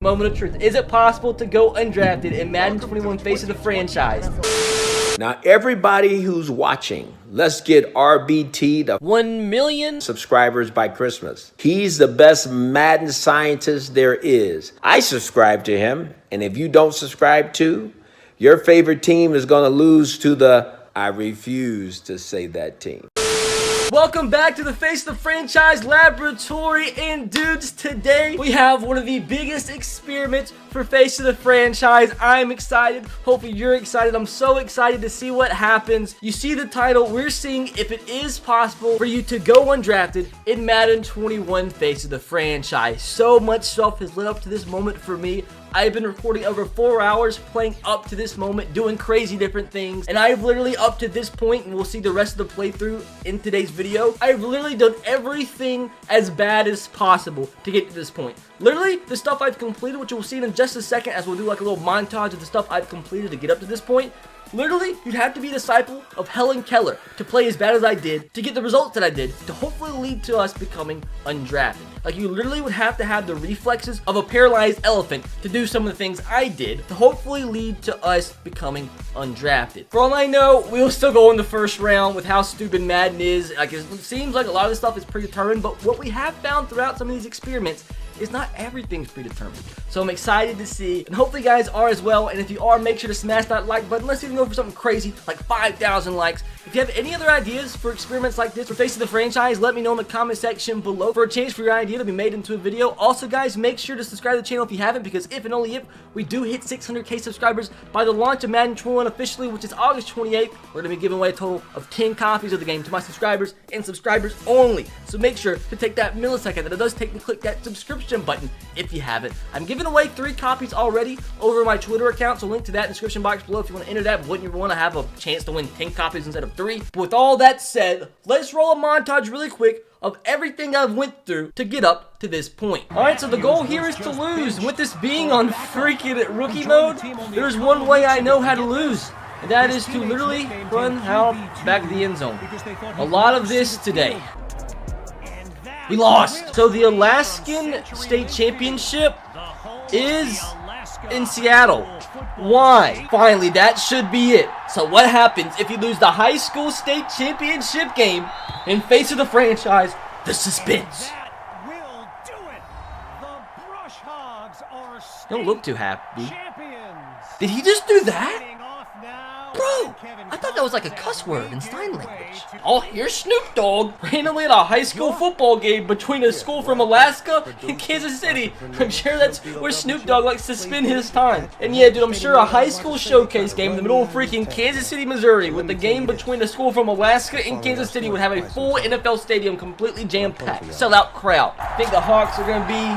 moment of truth. Is it possible to go undrafted in Madden 21 Face of the Franchise? Now, everybody who's watching, let's get RBT to 1 million subscribers by Christmas. He's the best Madden scientist there is. I subscribe to him, and if you don't subscribe to, your favorite team is going to lose to the, I refuse to say that team. Welcome back to the Face of the Franchise Laboratory, and dudes, today we have one of the biggest experiments for Face of the Franchise. I'm excited. Hopefully you're excited. I'm so excited to see what happens. You see the title. We're seeing if it is possible for you to go undrafted in Madden 21 Face of the Franchise. So much stuff has led up to this moment for me. I've been recording over 4 hours, playing up to this moment, doing crazy different things, and I've literally up to this point, and we'll see the rest of the playthrough in today's video, I've literally done everything as bad as possible to get to this point. Literally, the stuff I've completed, which you'll see in just a second as we'll do like a little montage of the stuff I've completed to get up to this point. Literally, you'd have to be a disciple of Helen Keller to play as bad as I did, to get the results that I did, to hopefully lead to us becoming undrafted. Like, you literally would have to have the reflexes of a paralyzed elephant to do some of the things I did to hopefully lead to us becoming undrafted. For all I know, we'll still go in the first round with how stupid Madden is. Like, it seems like a lot of this stuff is predetermined, but what we have found throughout some of these experiments is not everything's predetermined. So I'm excited to see, and hopefully you guys are as well. And if you are, make sure to smash that like button. Let's even go for something crazy like 5,000 likes. If you have any other ideas for experiments like this for Face of the Franchise, let me know in the comment section below for a chance for your idea to be made into a video. Also, guys, make sure to subscribe to the channel if you haven't, because if and only if we do hit 600k subscribers by the launch of Madden 21 officially, which is August 28th, we're going to be giving away a total of 10 copies of the game to my subscribers and subscribers only. So make sure to take that millisecond that it does take to click that subscription button if you haven't. I'm giving away 3 copies already over my Twitter account, so link to that in the description box below if you want to enter that. Wouldn't you want to have a chance to win 10 copies instead of 3? But with all that said, let's roll a montage really quick of everything I've went through to get up to this point. Alright, so the goal here is to lose. And with this being on freaking rookie mode, there's one way I know how to lose, and that is to literally run out back of the end zone. A lot of this today. We lost. So the Alaskan State Championship is in Seattle. Why? Finally, that should be it. So what happens if you lose the high school state championship game in Face of the Franchise? The suspense. Don't look too happy. Did he just do that? Bro, I thought that was like a cuss word in sign language. Oh, here's Snoop Dogg randomly at a high school football game between a school from Alaska and Kansas City. I'm sure that's where Snoop Dogg likes to spend his time. And yeah, dude, I'm sure a high school showcase game in the middle of freaking Kansas City, Missouri, with the game between a school from Alaska and Kansas City, would have a full NFL stadium completely jam-packed. Sellout crowd. I think the Hawks are going to be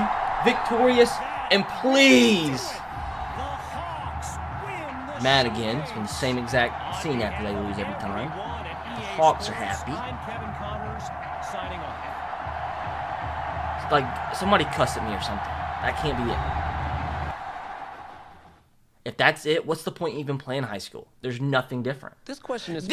victorious. And please, mad again. It's been the same exact scene after they lose every time. The Hawks are happy. It's like somebody cussed at me or something. That can't be it. If that's it, what's the point even playing high school? There's nothing different. This question is...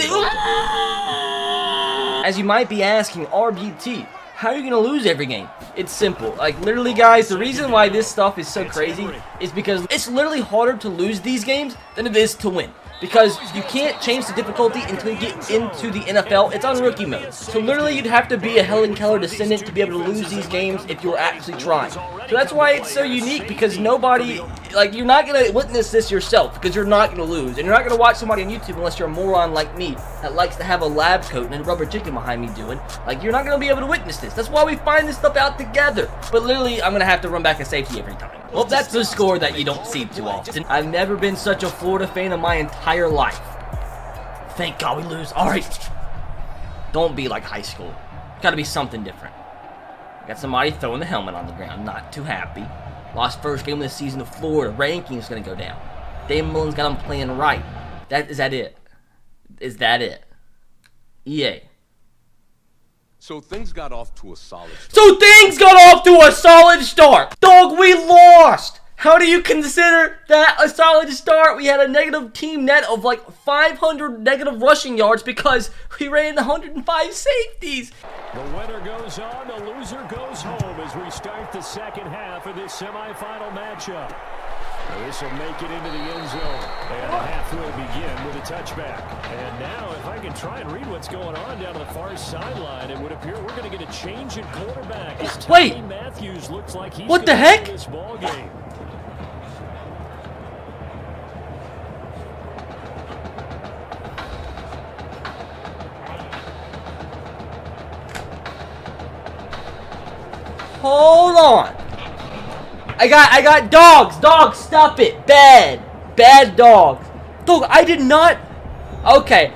As you might be asking, RBT, how are you going to lose every game? It's simple. Like, literally, guys, the reason why this stuff is so crazy is because it's literally harder to lose these games than it is to win. Because you can't change the difficulty until you get into the NFL. It's on rookie mode. So literally, you'd have to be a Helen Keller descendant to be able to lose these games if you were actually trying. So that's why it's so unique, because nobody, like, you're not going to witness this yourself, because you're not going to lose. And you're not going to watch somebody on YouTube unless you're a moron like me that likes to have a lab coat and a rubber chicken behind me doing. Like, you're not going to be able to witness this. That's why we find this stuff out together. But literally, I'm going to have to run back to safety every time. Well, that's the score that you don't see too often. I've never been such a Florida fan in my entire life. Thank God we lose. Alright. Don't be like high school. Gotta be something different. Got somebody throwing the helmet on the ground. Not too happy. Lost first game of the season to Florida. Ranking's gonna go down. Dave Mullen's got them playing right. Is that it? Is that it? EA. So things got off to a solid start. Dog, we lost! How do you consider that a solid start? We had a negative team net of like 500 negative rushing yards because we ran 105 safeties. The winner goes on, the loser goes home as we start the second half of this semifinal matchup. This will make it into the end zone. And the half will begin with a touchback. And now, if I can try and read what's going on down to the far sideline, it would appear we're going to get a change in quarterback. Wait, Tommy Matthews looks like he's what the heck? this ball game. Hold on. I got dogs. Dogs, stop it. Bad dogs. Dog, I did not. Okay.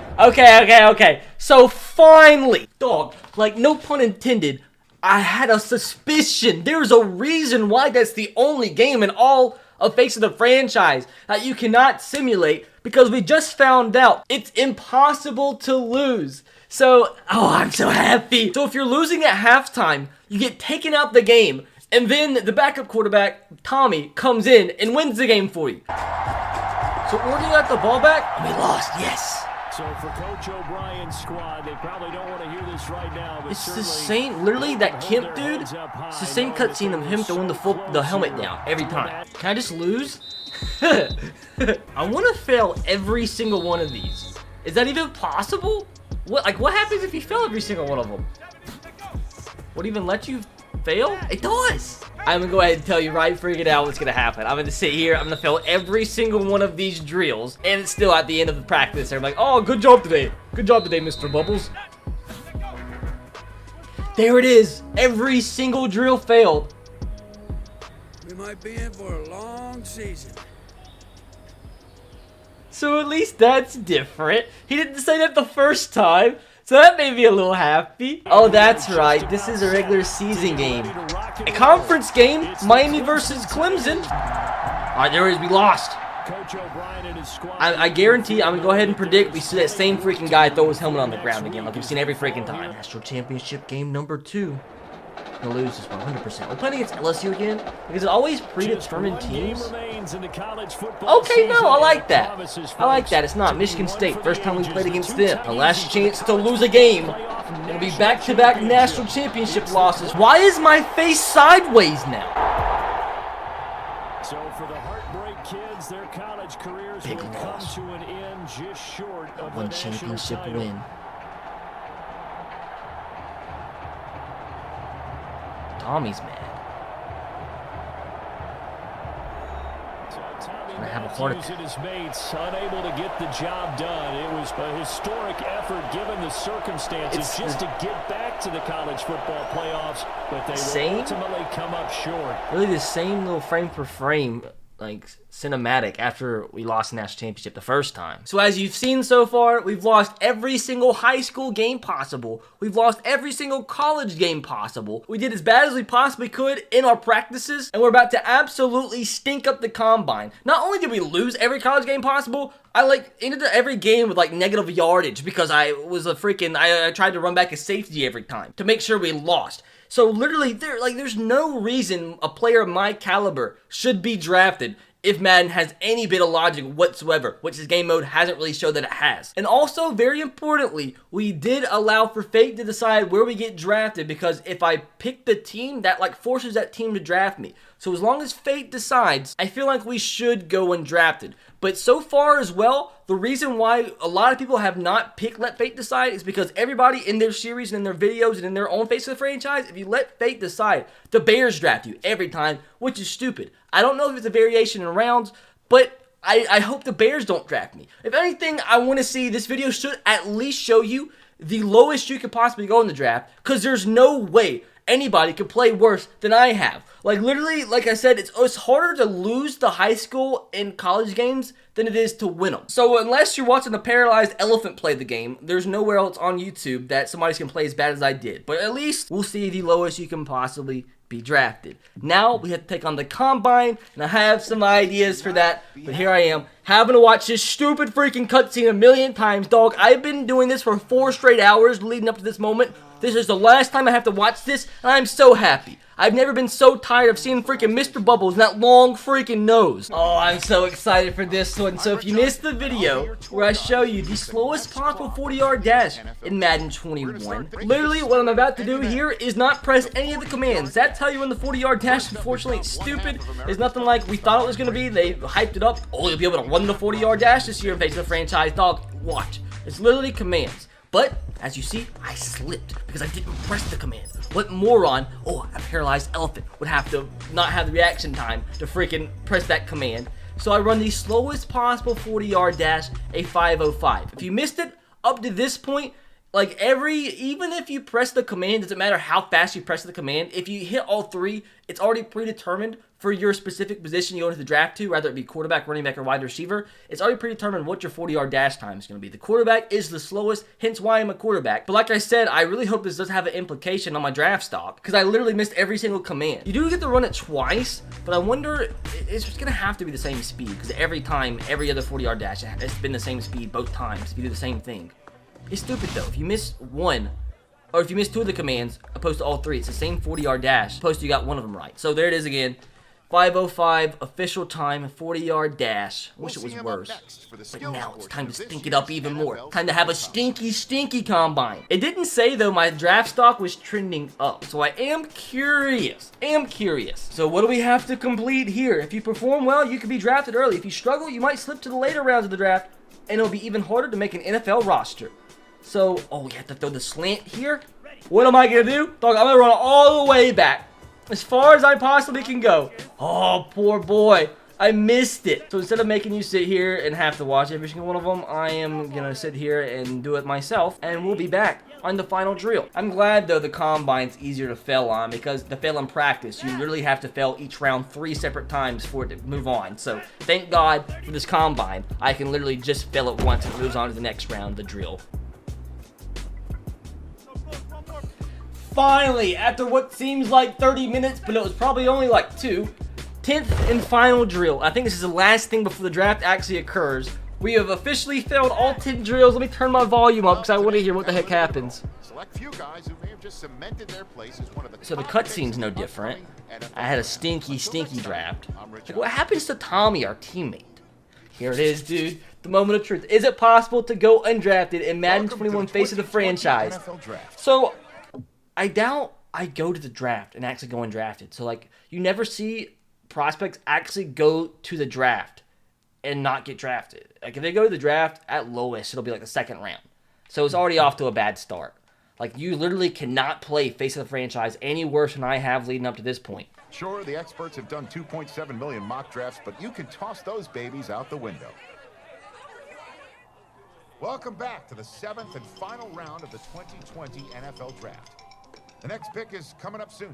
So finally, dog, like no pun intended, I had a suspicion. There's a reason why that's the only game in all of Face of the Franchise that you cannot simulate, because we just found out it's impossible to lose. So, oh, I'm so happy. So if you're losing at halftime, you get taken out the game, and then the backup quarterback, Tommy, comes in and wins the game for you. So Oregon got the ball back, and we lost, yes. So for Coach O'Brien's squad, they probably don't want to hear this right now, but It's the same, literally that Kemp dude, it's the same cutscene of him throwing the helmet down every time. Can I just lose? I want to fail every single one of these. Is that even possible? What happens if you fail every single one of them? Would it even let you fail? It does! I'm gonna go ahead and tell you right freaking out what's gonna happen. I'm gonna sit here, I'm gonna fail every single one of these drills, and it's still at the end of the practice. They're like, oh, good job today. Good job today, Mr. Bubbles. There it is. Every single drill failed. We might be in for a long season. So at least that's different. He didn't say that the first time, so that made me a little happy. Oh, that's right. This is a regular season game. A conference game, Miami versus Clemson. All right, there it is. We lost. I guarantee, I'm going to go ahead and predict we see that same freaking guy throw his helmet on the ground again, like we've seen every freaking time. National Championship game number 2. Gonna lose this 100%. We're playing against LSU again because it's always predetermined teams. Okay, no, I like that. I like that. It's not Michigan State. First time we played against them. The last chance to lose a game. It'll be back-to-back national championship losses. Why is my face sideways now? So for the Heartbreak Kids, their college careers will come to an end just short of One championship win. Tommy's mad. Gonna have a heart attack. His mates unable to get the job done. It was a historic effort given the circumstances just to get back to the college football playoffs, but they will ultimately come up short. Really the same little frame for frame, like cinematic after we lost the national championship the first time. So as you've seen so far, we've lost every single high school game possible. We've lost every single college game possible. We did as bad as we possibly could in our practices, and we're about to absolutely stink up the combine. Not only did we lose every college game possible, I ended every game with negative yardage because I was a freaking, I tried to run back a safety every time to make sure we lost. So literally, there's no reason a player of my caliber should be drafted if Madden has any bit of logic whatsoever, which this game mode hasn't really showed that it has. And also, very importantly, we did allow for fate to decide where we get drafted, because if I pick the team, that forces that team to draft me. So as long as fate decides, I feel like we should go undrafted. But so far as well, the reason why a lot of people have not picked Let Fate Decide is because everybody in their series and in their videos and in their own Face of the Franchise, if you let fate decide, the Bears draft you every time, which is stupid. I don't know if it's a variation in rounds, but I hope the Bears don't draft me. If anything, I want to see, this video should at least show you the lowest you could possibly go in the draft, because there's no way anybody could play worse than I have. Literally, like I said, it's harder to lose the high school and college games than it is to win them. So unless you're watching the paralyzed elephant play the game, there's nowhere else on YouTube that somebody's can play as bad as I did. But at least we'll see the lowest you can possibly be drafted. Now we have to take on the combine, and I have some ideas for that, but here I am. having to watch this stupid freaking cutscene a million times, dog. I've been doing this for 4 straight hours leading up to this moment. This is the last time I have to watch this, and I'm so happy. I've never been so tired of seeing freaking Mr. Bubbles and that long freaking nose. Oh, I'm so excited for this one. So if you missed the video where I show you the slowest possible 40-yard dash in Madden 21, literally what I'm about to do here is not press any of the commands. That's how you run the 40-yard dash. Unfortunately, it's stupid. It's nothing like we thought it was going to be. They hyped it up. Oh, you'll be able to run the 40-yard dash this year in Face of the Franchise, dog. Watch. It's literally commands. But, as you see, I slipped because I didn't press the command. What moron, oh, a paralyzed elephant, would have to not have the reaction time to freaking press that command. So I run the slowest possible 40-yard dash, a 5:05. If you missed it, up to this point, like even if you press the command, doesn't matter how fast you press the command, if you hit all 3, it's already predetermined for your specific position you go into the draft to, whether it be quarterback, running back, or wide receiver. It's already predetermined what your 40-yard dash time is going to be. The quarterback is the slowest, hence why I'm a quarterback. But like I said, I really hope this doesn't have an implication on my draft stock, because I literally missed every single command. You do get to run it twice, but I wonder, it's just going to have to be the same speed, because every time, every other 40-yard dash, it's been the same speed both times if you do the same thing. It's stupid though. If you miss one, or if you miss 2 of the commands, opposed to all 3, it's the same 40-yard dash, opposed to you got one of them right. So there it is again. 5:05 official time, 40-yard dash. I wish it was worse. But now it's time to stink it up even more. Time to have a stinky combine. It didn't say though my draft stock was trending up, so I am curious. So what do we have to complete here? If you perform well, you could be drafted early. If you struggle, you might slip to the later rounds of the draft, and it'll be even harder to make an NFL roster. So, oh, we have to throw the slant here. What am I gonna do? Dog, I'm gonna run all the way back, as far as I possibly can go. Oh, poor boy. I missed it. So instead of making you sit here and have to watch every single one of them, I am gonna sit here and do it myself, and we'll be back on the final drill. I'm glad though the combine's easier to fail on, because to fail in practice, you literally have to fail each round 3 separate times for it to move on. So thank God for this combine. I can literally just fail it once and it moves on to the next round, the drill. Finally, after what seems like 30 minutes, but it was probably only like 2, 10th and final drill. I think this is the last thing before the draft actually occurs. We have officially failed all 10 drills. Let me turn my volume up because I want to hear what the heck happens. So the cutscene's no different. I had a stinky draft. Like, what happens to Tommy, our teammate? Here it is, dude. The moment of truth. Is it possible to go undrafted in Madden 21 Face of the Franchise? So I doubt I go to the draft and actually go undrafted. So, like, you never see prospects actually go to the draft and not get drafted. Like, if they go to the draft, at lowest, it'll be like the 2nd round. So it's already off to a bad start. Like, you literally cannot play Face of the Franchise any worse than I have leading up to this point. Sure, the experts have done 2.7 million mock drafts, but you can toss those babies out the window. Welcome back to the 7th and final round of the 2020 NFL Draft. The next pick is coming up soon.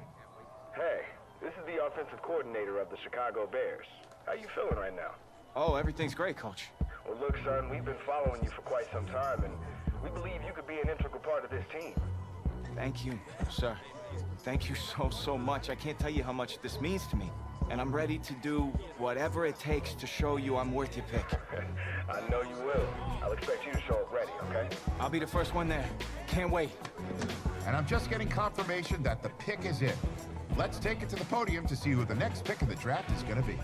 Hey, this is the offensive coordinator of the Chicago Bears. How you feeling right now? Oh, everything's great, Coach. Well, look, son, we've been following you for quite some time, and we believe you could be an integral part of this team. Thank you, sir. Thank you so much. I can't tell you how much this means to me. And I'm ready to do whatever it takes to show you I'm worth your pick. I know you will. I'll expect you to show up ready, okay? I'll be the first one there. Can't wait. And I'm just getting confirmation that the pick is in. Let's take it to the podium to see who the next pick in the draft is going to be.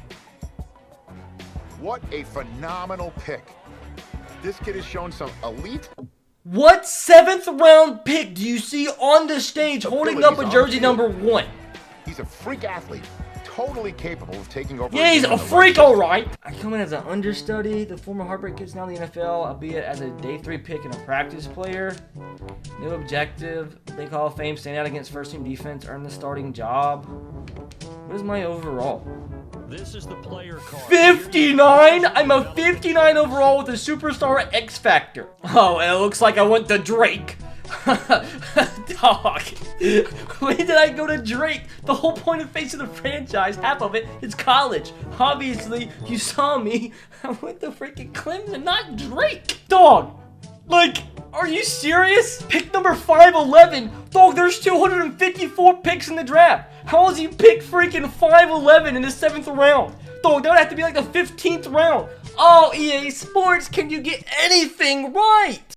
What a phenomenal pick. This kid has shown some elite... What 7th round pick do you see on the stage holding up a jersey number 1? He's a freak athlete, totally capable of taking over. Yeah, he's a freak, alright. I come in as an understudy. The former Heartbreak Kid's now in the NFL, albeit as a day 3 pick and a practice player. New objective, big Hall of Fame, stand out against first team defense, earn the starting job. What is my overall? This is the player card. 59? I'm a 59 overall with a superstar X Factor. Oh, and it looks like I went to Drake. Dog. When did I go to Drake? The whole point of Face of the Franchise, half of it, is college. Obviously, you saw me. I went to freaking Clemson, not Drake. Dog. Like, are you serious? Pick number 511. Dog, there's 254 picks in the draft. How does he pick freaking 511 in the 7th round? Dog, that would have to be like the 15th round. Oh, EA Sports, can you get anything right?